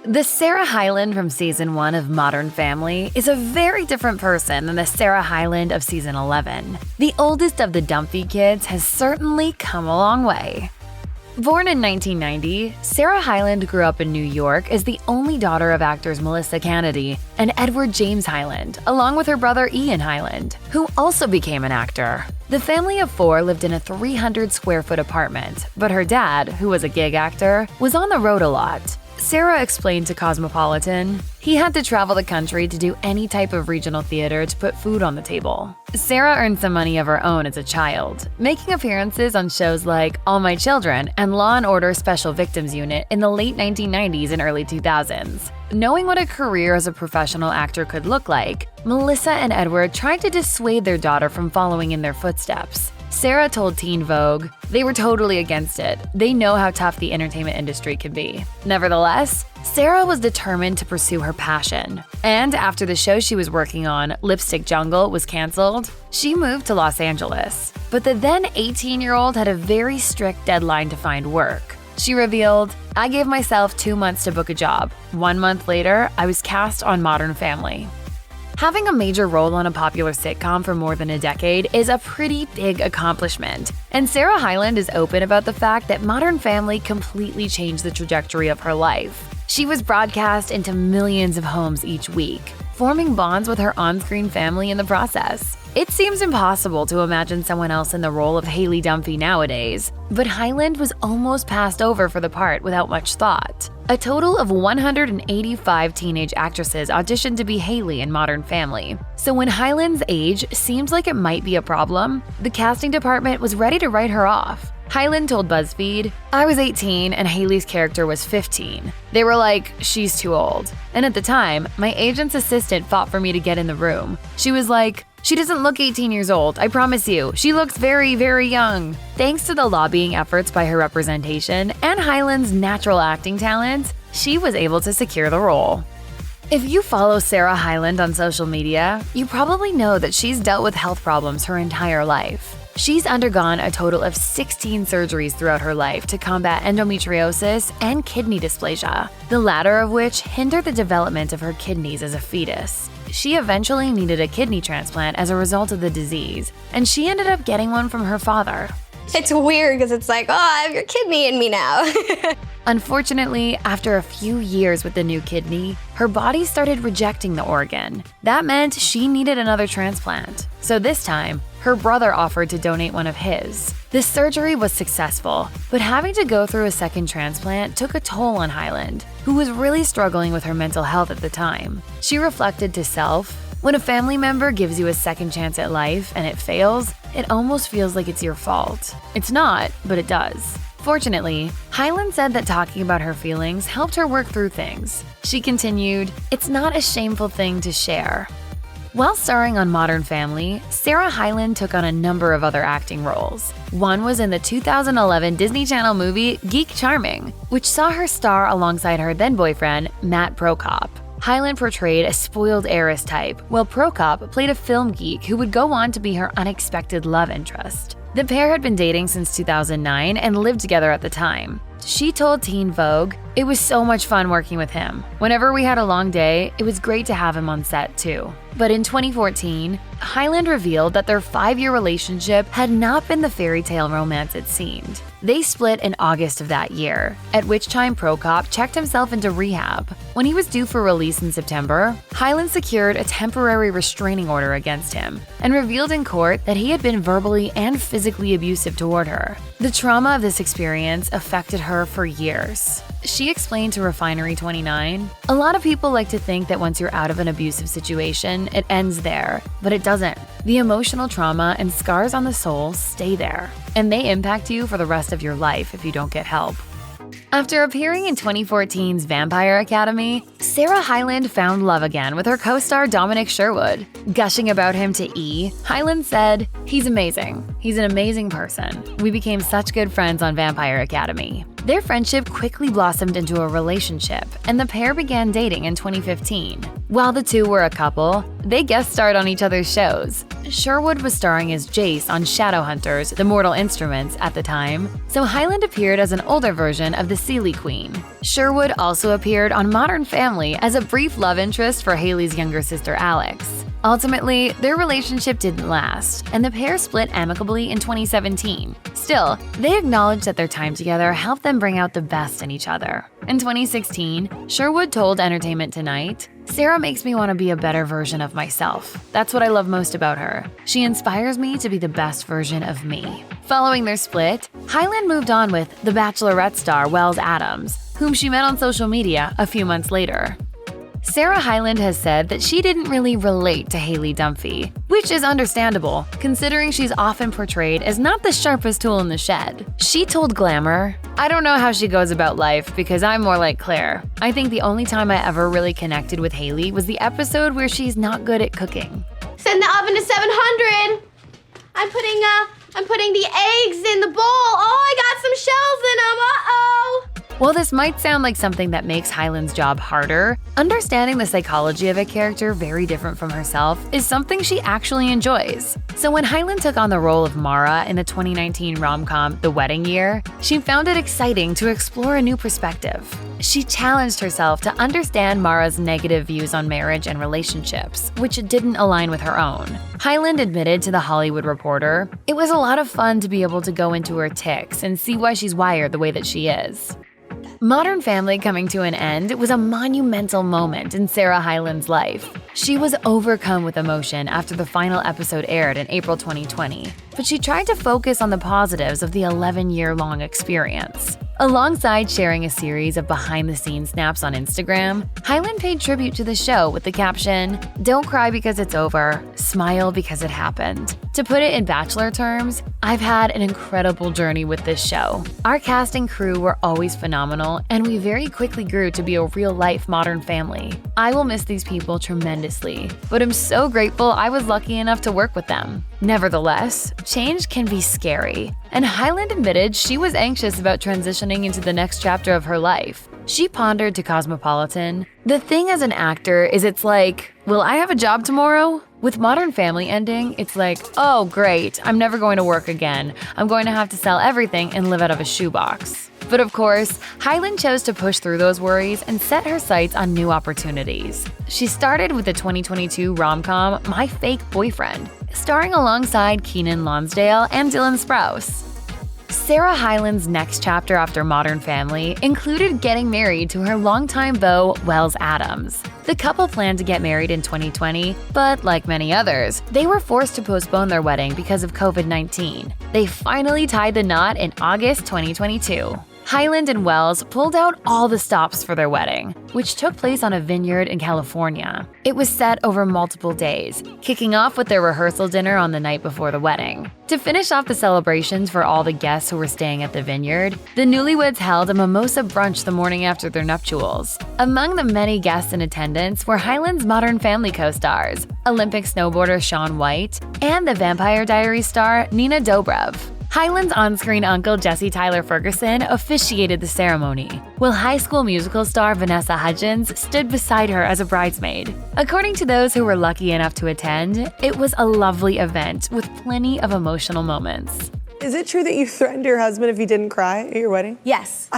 The Sarah Hyland from Season 1 of Modern Family is a very different person than the Sarah Hyland of Season 11. The oldest of the Dunphy kids has certainly come a long way. Born in 1990, Sarah Hyland grew up in New York as the only daughter of actors Melissa Kennedy and Edward James Hyland, along with her brother Ian Hyland, who also became an actor. The family of four lived in a 300-square-foot apartment, but her dad, who was a gig actor, was on the road a lot. Sarah explained to Cosmopolitan, he had to travel the country to do any type of regional theater to put food on the table. Sarah earned some money of her own as a child, making appearances on shows like All My Children and Law & Order Special Victims Unit in the late 1990s and early 2000s. Knowing what a career as a professional actor could look like, Melissa and Edward tried to dissuade their daughter from following in their footsteps. Sarah told Teen Vogue, they were totally against it. They know how tough the entertainment industry can be. Nevertheless, Sarah was determined to pursue her passion. And after the show she was working on, Lipstick Jungle, was canceled, she moved to Los Angeles. But the then 18-year-old had a very strict deadline to find work. She revealed, I gave myself 2 months to book a job. 1 month later, I was cast on Modern Family. Having a major role on a popular sitcom for more than a decade is a pretty big accomplishment, and Sarah Hyland is open about the fact that Modern Family completely changed the trajectory of her life. She was broadcast into millions of homes each week, forming bonds with her on-screen family in the process. It seems impossible to imagine someone else in the role of Haley Dunphy nowadays, but Hyland was almost passed over for the part without much thought. A total of 185 teenage actresses auditioned to be Haley in Modern Family. So when Hyland's age seemed like it might be a problem, the casting department was ready to write her off. Hyland told BuzzFeed, I was 18 and Haley's character was 15. They were like, she's too old. And at the time, my agent's assistant fought for me to get in the room. She was like, she doesn't look 18 years old, I promise you. She looks very, very young. Thanks to the lobbying efforts by her representation and Hyland's natural acting talents, she was able to secure the role. If you follow Sarah Hyland on social media, you probably know that she's dealt with health problems her entire life. She's undergone a total of 16 surgeries throughout her life to combat endometriosis and kidney dysplasia, the latter of which hindered the development of her kidneys as a fetus. She eventually needed a kidney transplant as a result of the disease, and she ended up getting one from her father. It's weird because it's like, oh, I have your kidney in me now. Unfortunately, after a few years with the new kidney, her body started rejecting the organ. That meant she needed another transplant. So this time, her brother offered to donate one of his. The surgery was successful, but having to go through a second transplant took a toll on Hyland, who was really struggling with her mental health at the time. She reflected to self, when a family member gives you a second chance at life and it fails, it almost feels like it's your fault. It's not, but it does. Fortunately, Hyland said that talking about her feelings helped her work through things. She continued, it's not a shameful thing to share. While starring on Modern Family, Sarah Hyland took on a number of other acting roles. One was in the 2011 Disney Channel movie Geek Charming, which saw her star alongside her then-boyfriend, Matt Prokop. Hyland portrayed a spoiled heiress type, while Prokop played a film geek who would go on to be her unexpected love interest. The pair had been dating since 2009 and lived together at the time. She told Teen Vogue, it was so much fun working with him. Whenever we had a long day, it was great to have him on set too. But in 2014, Hyland revealed that their 5-year relationship had not been the fairy tale romance it seemed. They split in August of that year, at which time Prokop checked himself into rehab. When he was due for release in September, Hyland secured a temporary restraining order against him and revealed in court that he had been verbally and physically abusive toward her. The trauma of this experience affected her for years. She explained to Refinery29, a lot of people like to think that once you're out of an abusive situation, it ends there, but it doesn't. The emotional trauma and scars on the soul stay there, and they impact you for the rest of your life if you don't get help. After appearing in 2014's Vampire Academy, Sarah Hyland found love again with her co-star Dominic Sherwood. Gushing about him to E!, Hyland said, he's amazing. He's an amazing person. We became such good friends on Vampire Academy. Their friendship quickly blossomed into a relationship, and the pair began dating in 2015. While the two were a couple, they guest starred on each other's shows. Sherwood was starring as Jace on Shadowhunters: The Mortal Instruments at the time, so Hyland appeared as an older version of the Seelie Queen. Sherwood also appeared on Modern Family as a brief love interest for Haley's younger sister Alex. Ultimately, their relationship didn't last, and the pair split amicably in 2017. Still, they acknowledged that their time together helped them bring out the best in each other. In 2016, Sherwood told Entertainment Tonight, "Sarah makes me want to be a better version of myself. That's what I love most about her. She inspires me to be the best version of me." Following their split, Hyland moved on with The Bachelorette star Wells Adams, whom she met on social media a few months later. Sarah Hyland has said that she didn't really relate to Haley Dunphy, which is understandable, considering she's often portrayed as not the sharpest tool in the shed. She told Glamour, "I don't know how she goes about life because I'm more like Claire. I think the only time I ever really connected with Haley was the episode where she's not good at cooking." Send the oven to 700. I'm putting the eggs in the bowl. Oh, I got some shells in them. Uh-oh. While this might sound like something that makes Hyland's job harder, understanding the psychology of a character very different from herself is something she actually enjoys. So when Hyland took on the role of Mara in the 2019 rom-com The Wedding Year, she found it exciting to explore a new perspective. She challenged herself to understand Mara's negative views on marriage and relationships, which didn't align with her own. Hyland admitted to The Hollywood Reporter, "It was a lot of fun to be able to go into her tics and see why she's wired the way that she is." Modern Family coming to an end was a monumental moment in Sarah Hyland's life. She was overcome with emotion after the final episode aired in April 2020, but she tried to focus on the positives of the 11-year-long experience. Alongside sharing a series of behind-the-scenes snaps on Instagram, Hyland paid tribute to the show with the caption, "Don't cry because it's over, smile because it happened." To put it in Bachelor terms, "I've had an incredible journey with this show. Our cast and crew were always phenomenal, and we very quickly grew to be a real-life Modern Family. I will miss these people tremendously, but I'm so grateful I was lucky enough to work with them." Nevertheless, change can be scary, and Hyland admitted she was anxious about transitioning into the next chapter of her life. She pondered to Cosmopolitan, "The thing as an actor is it's like, will I have a job tomorrow? With Modern Family ending, it's like, oh great, I'm never going to work again. I'm going to have to sell everything and live out of a shoebox." But of course, Hyland chose to push through those worries and set her sights on new opportunities. She started with the 2022 rom-com My Fake Boyfriend, starring alongside Keenan Lonsdale and Dylan Sprouse. Sarah Hyland's next chapter after Modern Family included getting married to her longtime beau, Wells Adams. The couple planned to get married in 2020, but like many others, they were forced to postpone their wedding because of COVID-19. They finally tied the knot in August 2022. Hyland and Wells pulled out all the stops for their wedding, which took place on a vineyard in California. It was set over multiple days, kicking off with their rehearsal dinner on the night before the wedding. To finish off the celebrations for all the guests who were staying at the vineyard, the newlyweds held a mimosa brunch the morning after their nuptials. Among the many guests in attendance were Hyland's Modern Family co-stars, Olympic snowboarder Shaun White, and the Vampire Diaries star Nina Dobrev. Hyland's on-screen uncle Jesse Tyler Ferguson officiated the ceremony, while High School Musical star Vanessa Hudgens stood beside her as a bridesmaid. According to those who were lucky enough to attend, it was a lovely event with plenty of emotional moments. Is it true that you threatened your husband if he didn't cry at your wedding? Yes.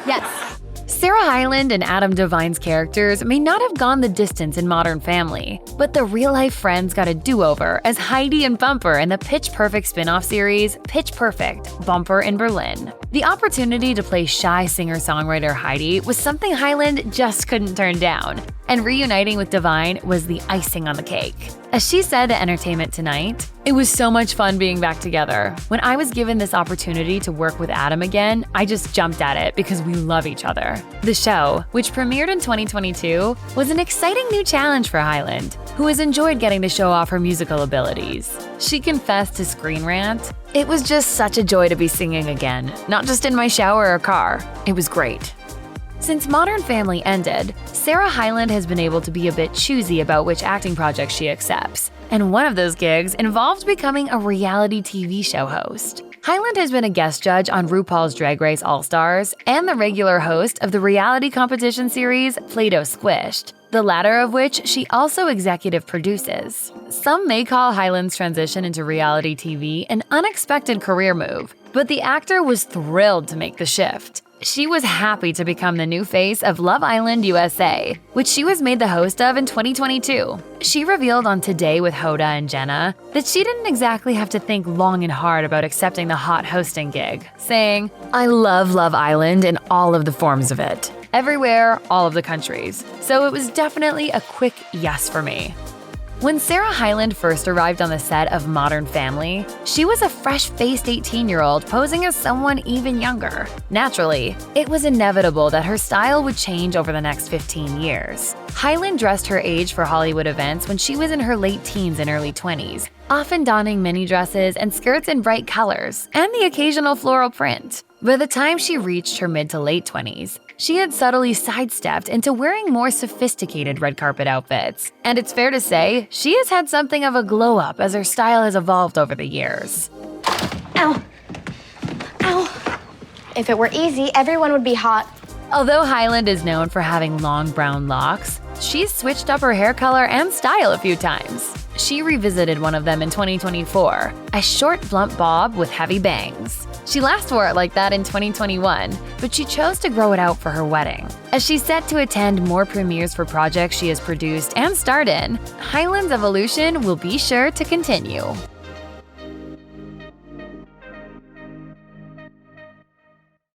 Yes. Sarah Hyland and Adam Devine's characters may not have gone the distance in Modern Family, but the real-life friends got a do-over as Heidi and Bumper in the Pitch Perfect spin-off series Pitch Perfect – Bumper in Berlin. The opportunity to play shy singer-songwriter Heidi was something Hyland just couldn't turn down, and reuniting with Devine was the icing on the cake. As she said to Entertainment Tonight, "It was so much fun being back together. When I was given this opportunity to work with Adam again, I just jumped at it because we love each other." The show, which premiered in 2022, was an exciting new challenge for Hyland, who has enjoyed getting to show off her musical abilities. She confessed to Screen Rant, "It was just such a joy to be singing again, not just in my shower or car. It was great." Since Modern Family ended, Sarah Hyland has been able to be a bit choosy about which acting projects she accepts, and one of those gigs involved becoming a reality TV show host. Hyland has been a guest judge on RuPaul's Drag Race All-Stars and the regular host of the reality competition series Play-Doh Squished, the latter of which she also executive produces. Some may call Hyland's transition into reality TV an unexpected career move, but the actor was thrilled to make the shift. She was happy to become the new face of Love Island USA, which she was made the host of in 2022. She revealed on Today with Hoda and Jenna that she didn't exactly have to think long and hard about accepting the hot hosting gig, saying, "I love Love Island in all of the forms of it. Everywhere, all of the countries. So it was definitely a quick yes for me." When Sarah Hyland first arrived on the set of Modern Family, she was a fresh-faced 18-year-old posing as someone even younger. Naturally, it was inevitable that her style would change over the next 15 years. Hyland dressed her age for Hollywood events when she was in her late teens and early 20s, often donning mini dresses and skirts in bright colors, and the occasional floral print. By the time she reached her mid to late 20s, she had subtly sidestepped into wearing more sophisticated red carpet outfits. And it's fair to say, she has had something of a glow-up as her style has evolved over the years. Ow. Ow. If it were easy, everyone would be hot. Although Hyland is known for having long brown locks, she's switched up her hair color and style a few times. She revisited one of them in 2024, a short blunt bob with heavy bangs. She last wore it like that in 2021, but she chose to grow it out for her wedding. As she's set to attend more premieres for projects she has produced and starred in, Hyland's evolution will be sure to continue.